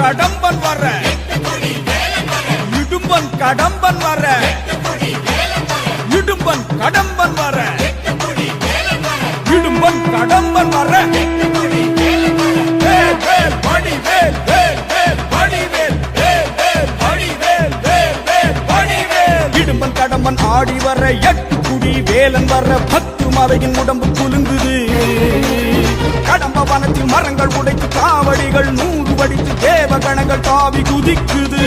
கடம்பன் வர இடும்பன் கடம்பன் வர இடும்பன் கடம்பன் வர இடும்பன் கடம்பன் வர இடும்பன் கடம்பன் ஆடி வர எட்டு குடி வேலன் வர 10 மலையின் உடம்பு குலுங்குது கடம்ப வனத்தில் மரங்கள் உடைத்து காவடிகள் 100 வடித்து தேவகணங்கள் தாவி குதிக்குது